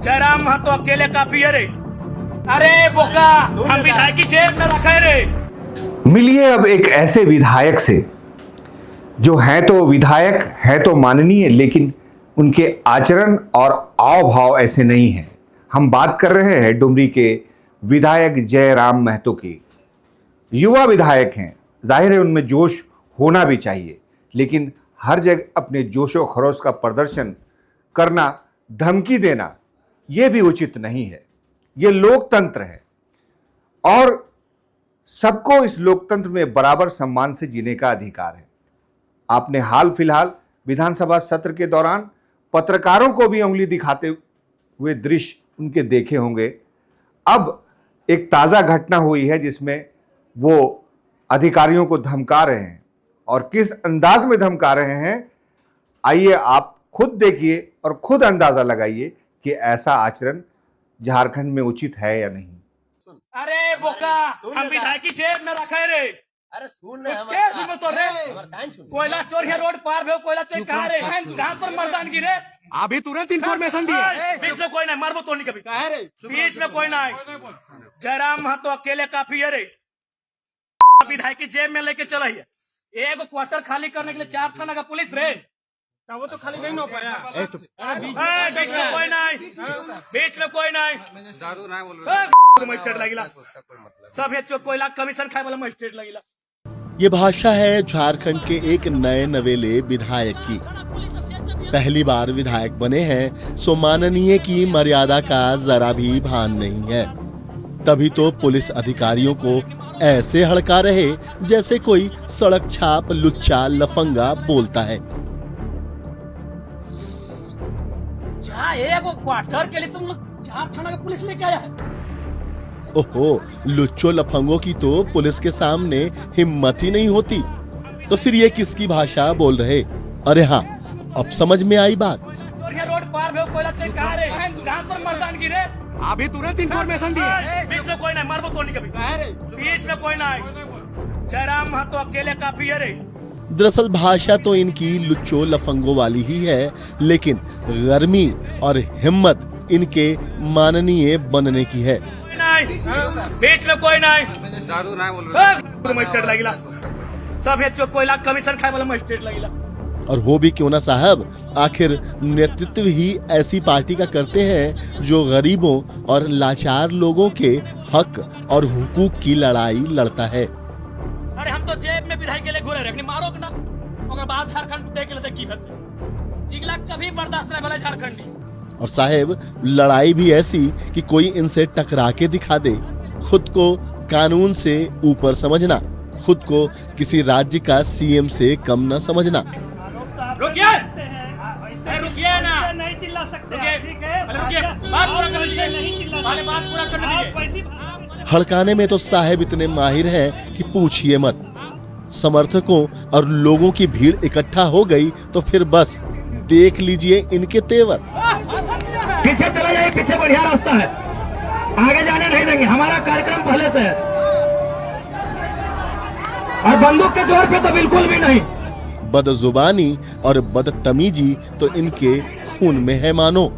जयराम महतो अकेले काफी है रे। अरे बोका, हम विधायक की जेब में रखे रे। मिलिए अब एक ऐसे विधायक से जो हैं तो विधायक, है तो माननीय, लेकिन उनके आचरण और आव भाव ऐसे नहीं हैं। हम बात कर रहे हैं डुमरी के विधायक जयराम महतो की। युवा विधायक हैं, जाहिर है उनमें जोश होना भी चाहिए, लेकिन हर जगह अपने जोशो खरोश का प्रदर्शन करना, धमकी देना, ये भी उचित नहीं है। ये लोकतंत्र है और सबको इस लोकतंत्र में बराबर सम्मान से जीने का अधिकार है। आपने हाल फिलहाल विधानसभा सत्र के दौरान पत्रकारों को भी उंगली दिखाते हुए दृश्य उनके देखे होंगे। अब एक ताज़ा घटना हुई है जिसमें वो अधिकारियों को धमका रहे हैं, और किस अंदाज में धमका रहे हैं आइए आप खुद देखिए और खुद अंदाजा लगाइए कि ऐसा आचरण झारखंड में उचित है या नहीं। अरे बोका, हम विधायक की जेब में रखे रे। अरे सुन तो रे कोयला चोर है, रोड पार भे कोयला चोर कहाँ रे? कहाँ पर मर्दानगी रे? अभी तुरंत इन्फॉर्मेशन दिए। बीच में कोई नहीं, मारबो तो नहीं कभी। बीच में कोई नहीं। जयराम महतो अकेले काफी है रे। विधायक की जेब में लेके चला है। एक क्वार्टर खाली करने के लिए 4 थाना का पुलिस रे। वो तो खाली नहीं हो पाया। बीच में कोई नहीं, बीच में कोई नहीं। मजिस्ट्रेट लगिला सब है कोयला कमीशन खाए वाला मजिस्ट्रेट लगिला। ये भाषा है झारखंड के एक नए नवेले विधायक की। पहली बार विधायक बने हैं, सो माननीय की मर्यादा का जरा भी भान नहीं है। तभी तो पुलिस अधिकारियों को ऐसे हड़का रहे जैसे कोई सड़क छाप लुच्चा लफंगा बोलता है। एक क्वार्टर के लिए तुम लोग 4 थाना का पुलिस लेके आया है। ओहो, लुच्चो लफंगों की तो पुलिस के सामने हिम्मत ही नहीं होती, तो फिर ये किसकी भाषा बोल रहे? अरे हाँ, अब समझ में आई बात। रोड पार भे कोयला चोर कहाँ रे? कहाँ पर मर्दानगी रे? अभी तुरंत इन्फॉर्मेशन दिए। बीच में कोई नहीं, मारबो तो नहीं कभी। बीच में कोई नहीं। जयराम महतो अकेले काफी है रे। दरअसल भाषा तो इनकी लुच्चो लफंगों वाली ही है, लेकिन गर्मी और हिम्मत इनके माननीय बनने की है। बीच में कोई नहीं। मजिस्ट्रेट लगिला सब है कोयला कमीशन खाए वाला मजिस्ट्रेट लगिला। और हो भी क्यों ना साहब, आखिर नेतृत्व ही ऐसी पार्टी का करते हैं जो गरीबों और लाचार लोगों के हक और हुकूक की लड़ाई लड़ता है। अरे हम तो जेब में विधायक के लिए घूरे रहे, मारो ना अगर बात झारखंड देख लेते की करते। इगला कभी बर्दाश्त नहीं वाला झारखंडी। और साहेब, लड़ाई भी ऐसी कि कोई इनसे टकरा के दिखा दे। खुद को कानून से ऊपर समझना, खुद को किसी राज्य का सीएम से कम न समझना। रुकिए ना, नहीं चिल्ला सकते। रुकिए, बात पूरा कर लीजिए। बात पूरा करने दीजिए। हड़काने में तो साहेब इतने माहिर हैं कि पूछिए मत। समर्थकों और लोगों की भीड़ इकट्ठा हो गई तो फिर बस देख लीजिए इनके तेवर। पीछे चला जाइए, पीछे बढ़िया रास्ता है, आगे जाने नहीं देंगे। हमारा कार्यक्रम पहले से है और बंदूक के जोर पे तो बिल्कुल भी नहीं। बदजुबानी और बदतमीजी तो इनके खून में है मानो।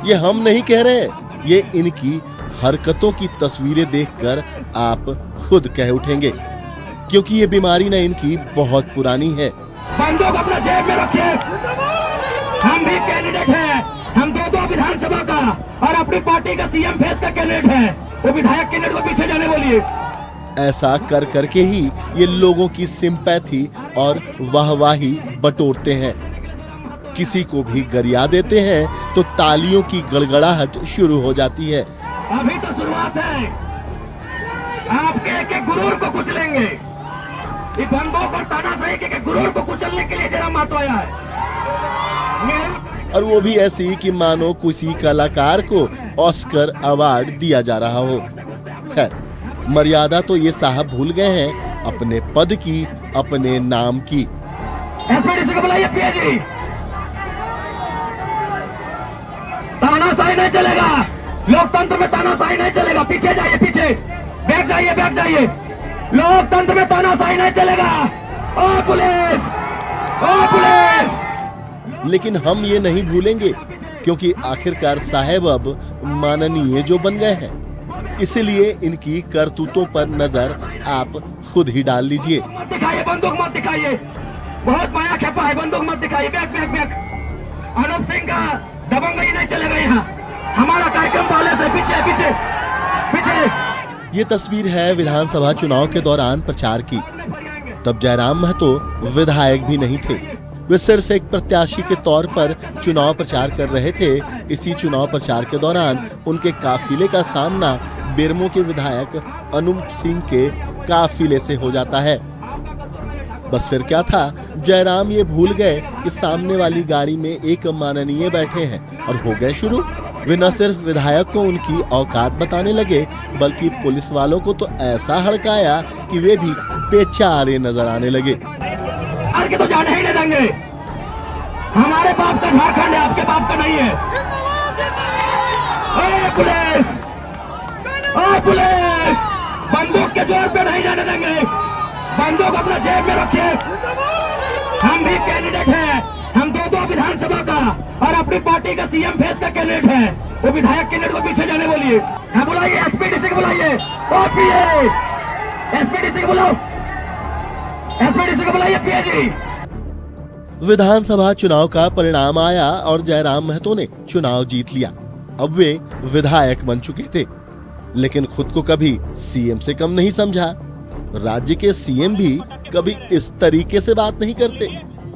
ये हम नहीं कह रहे, ये इनकी हरकतों की तस्वीरें देखकर आप खुद कह उठेंगे, क्योंकि ये बीमारी ना इनकी बहुत पुरानी है। बंदूक अपना जेब में रखिए। हम भी कैंडिडेट हैं, हम 2 विधानसभा का और अपनी पार्टी का सीएम फेस का कैंडिडेट है। वो विधायक कैंडिडेट को पीछे जाने बोलिए। ऐसा कर करके ही ये लोगों की सिंपैथी और वाहवाही बटोरते हैं। किसी को भी गरिया देते हैं तो तालियों की गड़गड़ाहट शुरू हो जाती है। अभी तो शुरुआत है, आपके एक गुरूर को कुचलेंगे। ये बंदूक और तानाशाही के गुरूर को कुचलने के लिए जयराम महतो आया है। और वो भी ऐसी कि मानो किसी कलाकार को ऑस्कर अवार्ड दिया जा रहा हो। खैर, मर्यादा तो ये साहब भूल गए हैं, अपने पद की, अपने नाम की। एसपीडीसी को बुलाइए, पीएजी। तानाशाही नहीं चलेगा, लोकतंत्र में तानाशाही नहीं चलेगा। पीछे जाइए, पीछे बैठ जाइए, बैठ जाइए। लोकतंत्र में तानाशाही नहीं चलेगा। ओ पुलिस! लेकिन हम ये नहीं भूलेंगे क्योंकि आखिरकार साहब अब माननीय जो बन गए हैं, इसीलिए इनकी करतूतों पर नजर आप खुद ही डाल लीजिए। मत दिखाइए, बंदूक मत दिखाइए, बहुत माया खेपा है, बंदूक मत दिखाइए। Back back back. Anoop Singh का दबंगई नहीं चलेगा यहाँ, हमारा कार्यक्रम पहले से पीछे पीछे पीछे। ये तस्वीर है विधानसभा चुनाव के दौरान प्रचार की। तब जयराम महतो विधायक भी नहीं थे, वे सिर्फ एक प्रत्याशी के तौर पर चुनाव प्रचार कर रहे थे। इसी चुनाव प्रचार के दौरान उनके काफिले का सामना बेरमो के विधायक अनूप सिंह के काफिले से हो जाता है। बस फिर क्या था, जयराम ये भूल गए कि सामने वाली गाड़ी में एक माननीय बैठे हैं और हो गए शुरू। वे न सिर्फ विधायक को उनकी औकात बताने लगे, बल्कि पुलिस वालों को तो ऐसा हड़काया कि वे भी बेचारे नजर आने लगे। आगे तो जाने ही नहीं देंगे, हमारे बाप का झारखंड है, आपके बाप का नहीं है। ओए पुलिस, ओए पुलिस, बंदूक के जोर पे नहीं जाने देंगे, बंदूक अपना जेब में रखिए। हम भी कैंडिडेट हैं, हम दो विधानसभा का और अपनी पार्टी का सीएम फेस का कैंडिडेट है। वो विधायक कैंडिडेट को पीछे जाने बोलिए। हाँ बुलाइए, एसपीडीसी को बुलाइए, एसपीडीसी को बुलाओ, एसपीडीसी को बुलाइए, पीए जी। विधानसभा चुनाव का परिणाम आया और जयराम महतो ने चुनाव जीत लिया। अब वे विधायक बन चुके थे, लेकिन खुद को कभी सीएम से कम नहीं समझा। राज्य के सीएम भी कभी इस तरीके से बात नहीं करते,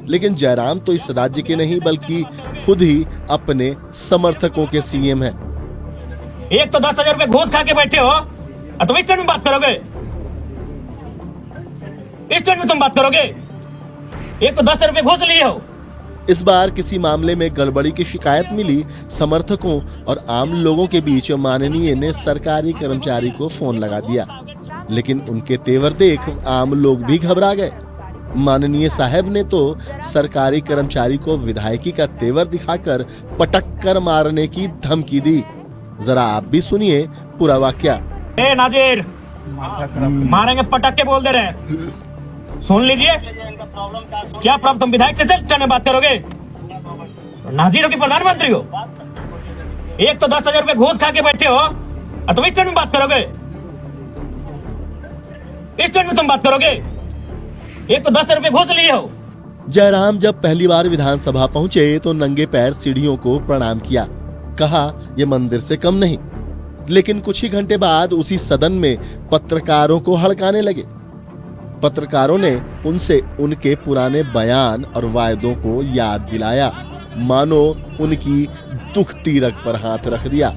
लेकिन जयराम तो इस राज्य के नहीं बल्कि खुद ही अपने समर्थकों के सीएम हैं। एक तो 10,000 रुपए घूस खा के बैठे हो और तुम इस टर्न में बात करोगे, इस टर्न में तुम बात करोगे। एक तो 10,000 रुपए घूस लिए हो। इस बार किसी मामले में गड़बड़ी की शिकायत मिली। समर्थकों और आम लोगों के बीच माननीय ने सरकारी कर्मचारी को फोन लगा दिया, लेकिन उनके तेवर देख आम लोग भी घबरा गए। माननीय साहब ने तो सरकारी कर्मचारी को विधायकी का तेवर दिखाकर पटक कर मारने की धमकी दी। जरा आप भी सुनिए पूरा वाकया। ए नाजिर, मारेंगे पटक के बोल दे रहे हैं, सुन लीजिए। क्या प्रॉब्लम, तुम विधायक से टर्न में बात करोगे? नाजिर हो कि प्रधानमंत्री हो? एक तो 10,000 रुपए घूस खा के बैठे हो और तुम इस टर्न में बात करोगे, इस टर्न में तुम बात करोगे। एक तो 10,000 रुपए घूस लिए हो। जयराम जब पहली बार विधानसभा पहुंचे तो नंगे पैर सीढ़ियों को प्रणाम किया, कहा ये मंदिर से कम नहीं। लेकिन कुछ ही घंटे बाद उसी सदन में पत्रकारों को हड़काने लगे। पत्रकारों ने उनसे उनके पुराने बयान और वायदों को याद दिलाया, मानो उनकी दुखती रग पर हाथ रख दिया।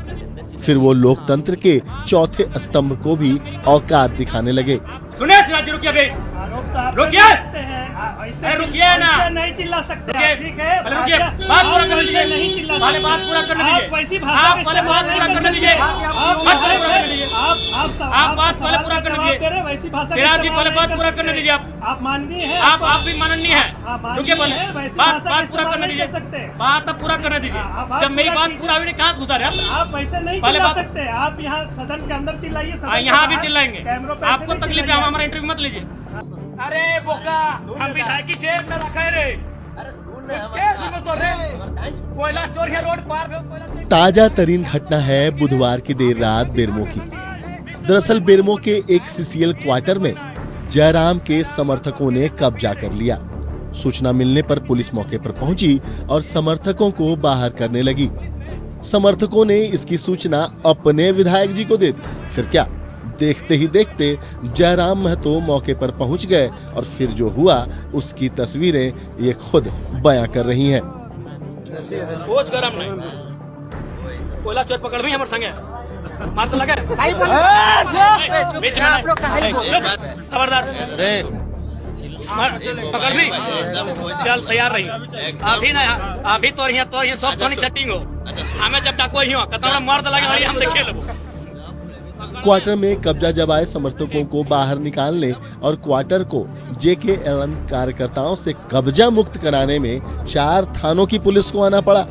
फिर वो लोकतंत्र के चौथे स्तंभ को भी औकात दिखाने लगे। सुनिए शिवाजी, रुकिए अभी, रुकिए, रुकिए ना, नहीं चिल्ला सकते, ठीक है? पहले रुकिए, बात पूरा करने दीजिए, नहीं चिल्ला सकते। पहले बात पूरा करने दीजिए, आप वैसी भाषा आप पहले बात पूरा करने दीजिए, बात पूरा करने दीजिए, आप बात पहले पूरा करने दीजिए, वैसी भाषा सिराज जी पहले बात पूरा करने दीजिए। आप माननीय हैं, आप भी माननीय हैं, रुकिए पहले बात पूरा करने दीजिए, बात अब पूरा करने दीजिए। जब मेरी बात पूरा हुई, कहाँ से गुजारे आप वैसे नहीं पहले चिल्ला बात- सकते। आप यहाँ सदन के अंदर चिल्लाइए, यहाँ भी चिल्लाएंगे, कैमरों पे आपको ऐसे नहीं तकलीफ है, चिल्लाइए। हमारा इंटरव्यू मत लीजिए। अरे बोका, हम विधायक की जेब में रखा है रे, तो रे कोयला चोर है, रोड पार में कोयला चोरी। ताजा तरीन घटना है बुधवार की देर रात बेरमो की। दरअसल बेरमो के एक सीसीएल क्वार्टर में जयराम के समर्थकों ने कब्जा कर लिया। सूचना मिलने पर पुलिस मौके पर पहुंची और समर्थकों को बाहर करने लगी। समर्थकों ने इसकी सूचना अपने विधायक जी को दे दी। फिर क्या, देखते ही देखते जयराम महतो मौके पर पहुंच गए और फिर जो हुआ उसकी तस्वीरें ये खुद बयां कर रही हैं। कुछ गरम नहीं, कोयला चोर पकड़ भी हमारे संगे मार तो लगे। खबरदार, पकड़ भी, चल तैयार रही। अभी ना, अभी तो ये सब थोड़ी सेटिंग हो, हमें जब तक कोई हो कतरा मार तो लगे, हम देखे लेबो। क्वार्टर में कब्जा जमाए समर्थकों को बाहर निकालने और क्वार्टर को जेकेएलएम कार्यकर्ताओं से कब्जा मुक्त कराने में 4 थानों की पुलिस को आना पड़ा।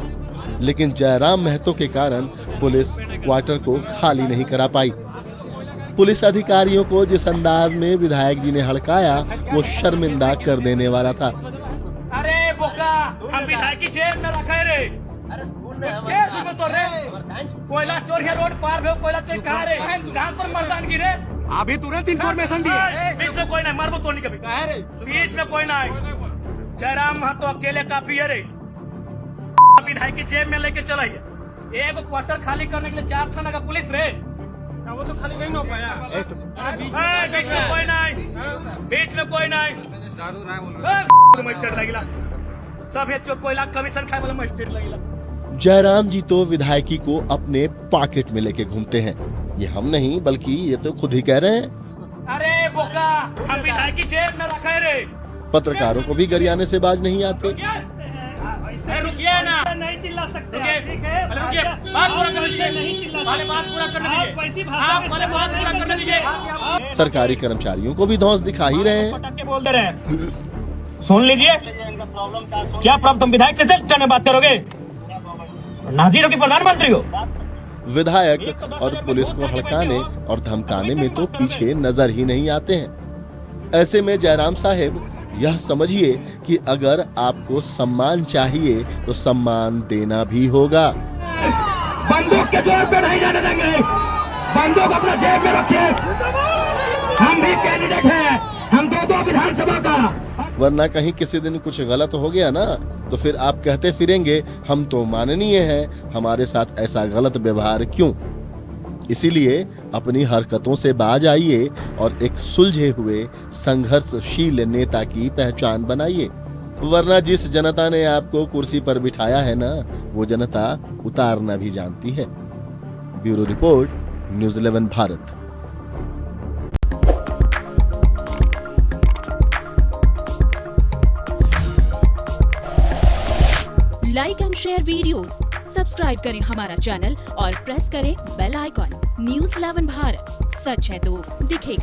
लेकिन जयराम महतो के कारण पुलिस क्वार्टर को खाली नहीं करा पाई। पुलिस अधिकारियों को जिस अंदाज में विधायक जी ने हड़काया वो शर्मिंदा कर देने वाला था। अरे बोका, हम विधायक की जेब में रखा है रे, तो रे कोयला चोर है, रोड पार भे कोयला चोर कहाँ रे, कहाँ पर मर्दानगी रे? अभी तुरंत इन्फॉर्मेशन दिए। बीच में कोई नहीं, मारबो तो नहीं कभी। काहे रे? बीच में कोई नहीं, जयराम महतो अकेले काफी है रे। विधायक की जेब में लेके चला है, एक क्वार्टर खाली करने के लिए 4 थाना का पुलिस रे। वो तो खाली नहीं हो पाया। बीच में कोई नहीं, बीच में कोई नहीं। मजिस्ट्रेट लगिला सब है, कोयला कमीशन खाए वाला मजिस्ट्रेट लगिला। जयराम जी तो विधायकी को अपने पॉकेट में लेके घूमते हैं। ये हम नहीं बल्कि ये तो खुद ही कह रहे हैं। अरे बोका, हम विधायक की जेब में रखा है रे। पत्रकारों को भी गरियाने से बाज नहीं आते। रुकिए ना, नहीं चिल्ला सकते, रुकिए। ठीक है? अरे रुकिए, बात पूरा करने दीजिए। नहीं चिल्ला हमारे बात पूरा करने दीजिए। आप वैसी भाषा आप हमारे बात पूरा करने दीजिए। सरकारी कर्मचारियों को भी धौंस दिखा ही रहे हैं। पटक के बोल दे रहे हैं, सुन लीजिए। क्या प्रॉब्लम, तुम विधायक से सेक्टर में बात करोगे? नाजिर हो कि प्रधानमंत्री हो? विधायक और पुलिस को हड़काने और धमकाने में तो पीछे नजर ही नहीं आते हैं। ऐसे में जयराम साहब यह समझिए कि अगर आपको सम्मान चाहिए तो सम्मान देना भी होगा। बंदूक के जोर पे नहीं जाने देंगे, बंदूक अपना जेब में रखिए। हम भी कैंडिडेट हैं, हम 2-2 विधानसभा का। वरना कहीं किसी दिन कुछ गलत हो गया ना तो फिर आप कहते फिरेंगे हम तो माननीय हैं, हमारे साथ ऐसा गलत व्यवहार क्यों। इसीलिए अपनी हरकतों से बाज आइए और एक सुलझे हुए संघर्षशील नेता की पहचान बनाइए। वरना जिस जनता ने आपको कुर्सी पर बिठाया है ना, वो जनता उतारना भी जानती है। Bureau report, news 11 Bharat. Like and share videos, subscribe करें हमारा चैनल और प्रेस करें बेल आइकॉन। न्यूज़ 11 भारत, सच है तो दिखेगा।